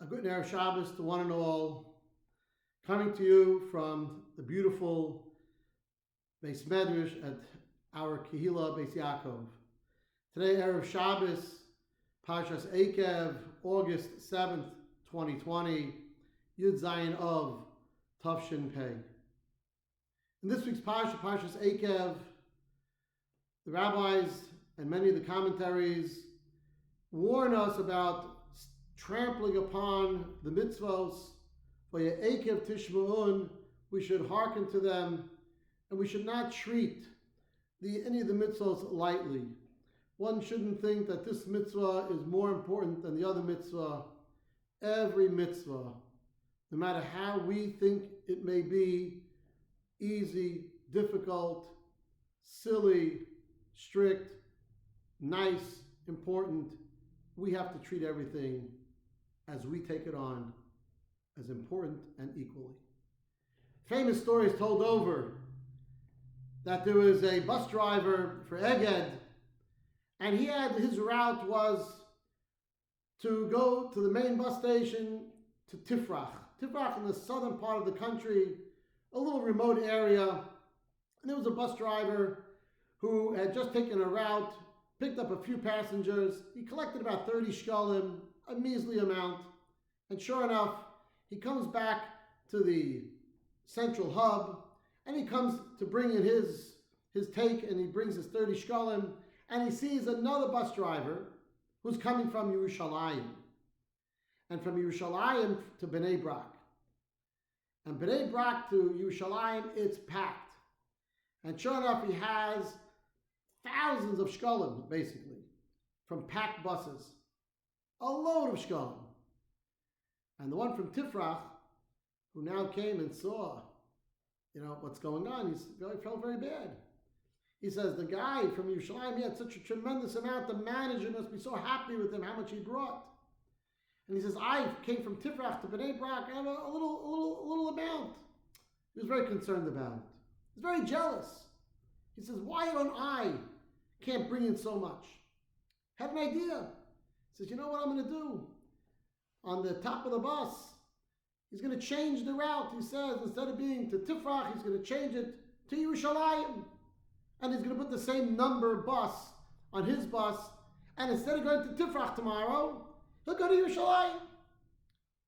A good Erev Shabbos to one and all, coming to you from the beautiful Beis Medrash at our Kehillah Beis Yaakov. Today, Erev Shabbos, Parshas Eikev, August 7th, 2020, Yud Zayin of Tavshin Pei. In this week's Parshas Eikev, the rabbis and many of the commentaries warn us about trampling upon the mitzvos. For Eikev Tishma'un, we should hearken to them, and we should not treat any of the mitzvos lightly. One shouldn't think that this mitzvah is more important than the other mitzvah. Every mitzvah, no matter how we think it may be, easy, difficult, silly, strict, nice, important, we have to treat everything as we take it on as important and equally. Famous stories told over that there was a bus driver for Erev, and his route was to go to the main bus station to Tifrach in the southern part of the country, a little remote area. And there was a bus driver who had just taken a route, picked up a few passengers. He collected about 30 shekalim, a measly amount. And sure enough, he comes back to the central hub, and he comes to bring in his take, and he brings his 30 shekalim, and he sees another bus driver who's coming from Yerushalayim, and from Yerushalayim to Bnei Brak. And Bnei Brak to Yerushalayim, it's packed. And sure enough, he has thousands of shekalim, basically, from packed buses. A load of shekalim. And the one from Tifrach, who now came and saw, what's going on, he felt very bad. He says, the guy from Yerushalayim, he had such a tremendous amount, the manager must be so happy with him, how much he brought. And he says, I came from Tifrach to Bnei Brak, I have a little amount. He was very concerned about it. He was very jealous. He says, why can't bring in so much? Had an idea. He says, you know what I'm going to do? On the top of the bus, he's going to change the route. He says, instead of being to Tifrach, he's going to change it to Yerushalayim. And he's going to put the same number bus on his bus. And instead of going to Tifrach tomorrow, he'll go to Yerushalayim.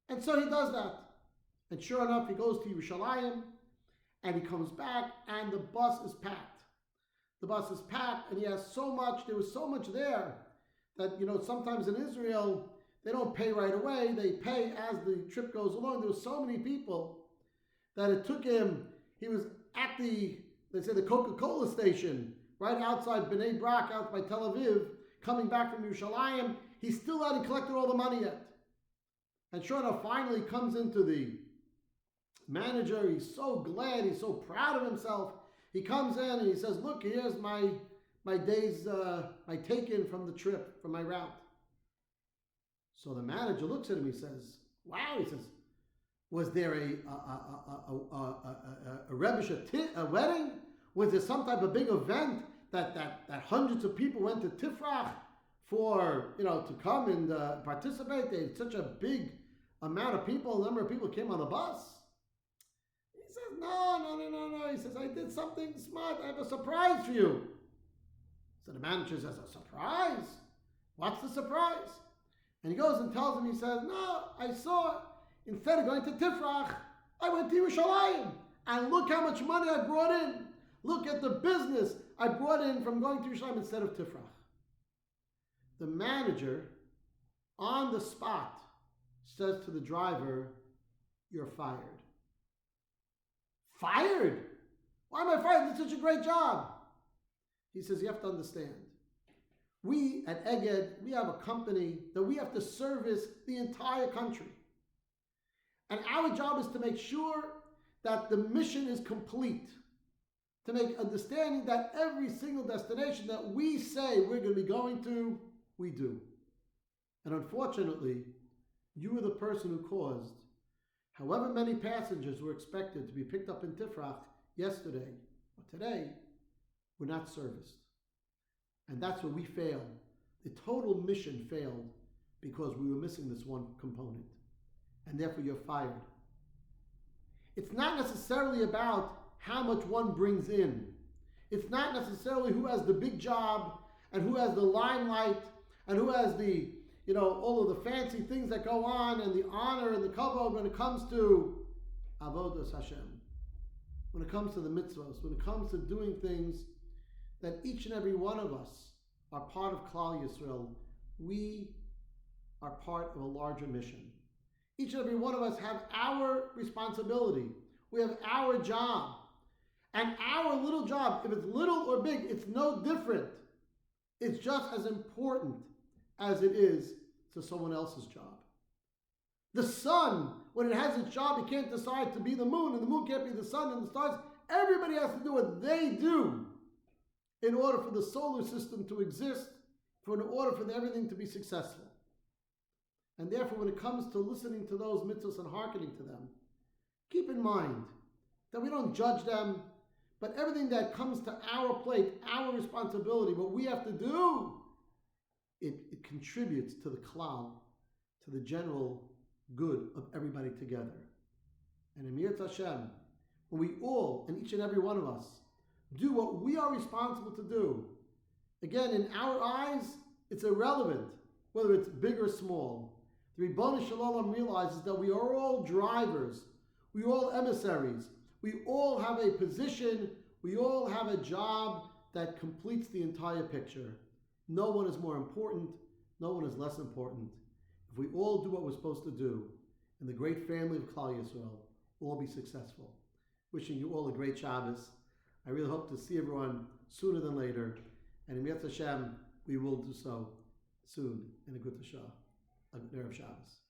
And so he does that. And sure enough, he goes to Yerushalayim, and he comes back, and the bus is packed. The bus is packed, and he has there was so much there that, sometimes in Israel, they don't pay right away. They pay as the trip goes along. There were so many people that it took him, he was at the Coca-Cola station, right outside Bnei Brak, out by Tel Aviv, coming back from Yerushalayim. He still hadn't collected all the money yet. And sure enough, finally comes into the manager. He's so glad. He's so proud of himself. He comes in and he says, look, here's my day's, my take-in from the trip, from my route. So the manager looks at him, he says, wow, he says, was there a wedding? Was there some type of big event that hundreds of people went to Tifrach for, to come and participate? They had such a big amount of people, a number of people came on the bus. He says, no. He says, I did something smart. I have a surprise for you. So the manager says, a surprise? What's the surprise? And he goes and tells him, he says, no, I saw, instead of going to Tifrach, I went to Yerushalayim. And look how much money I brought in. Look at the business I brought in from going to Yerushalayim instead of Tifrach. The manager, on the spot, says to the driver, you're fired. Fired? Why am I fired? You did such a great job. He says, you have to understand. We at Erev, we have a company that we have to service the entire country. And our job is to make sure that the mission is complete. To make understanding that every single destination that we say we're going to be going to, we do. And unfortunately, you were the person who caused however many passengers were expected to be picked up in Tifrach yesterday or today were not serviced. And that's where we failed. The total mission failed because we were missing this one component. and therefore you're fired. It's not necessarily about how much one brings in. It's not necessarily who has the big job and who has the limelight and who has the, all of the fancy things that go on and the honor and the kavod when it comes to avodas Hashem, when it comes to the mitzvahs, when it comes to doing things that each and every one of us are part of Klal Yisrael. We are part of a larger mission. Each and every one of us have our responsibility. We have our job. And our little job, if it's little or big, it's no different. It's just as important as it is to someone else's job. The sun, when it has its job, it can't decide to be the moon, and the moon can't be the sun and the stars. Everybody has to do what they do in order for the solar system to exist, in order for everything to be successful. And therefore, when it comes to listening to those mitzvahs and hearkening to them, keep in mind that we don't judge them, but everything that comes to our plate, our responsibility, what we have to do, it contributes to the klal, to the general good of everybody together. And in Yirtzeh Hashem, when we all, and each and every one of us, do what we are responsible to do, again, in our eyes, it's irrelevant whether it's big or small. The Ribbon Shalom realizes that we are all drivers, we are all emissaries, we all have a position, we all have a job that completes the entire picture. No one is more important, no one is less important. If we all do what we're supposed to do, in the great family of Klal Yisrael, we'll all be successful. Wishing you all a great Shabbos. I really hope to see everyone sooner than later. And in Yirtzeh Hashem, we will do so soon in a good Erev Shabbos.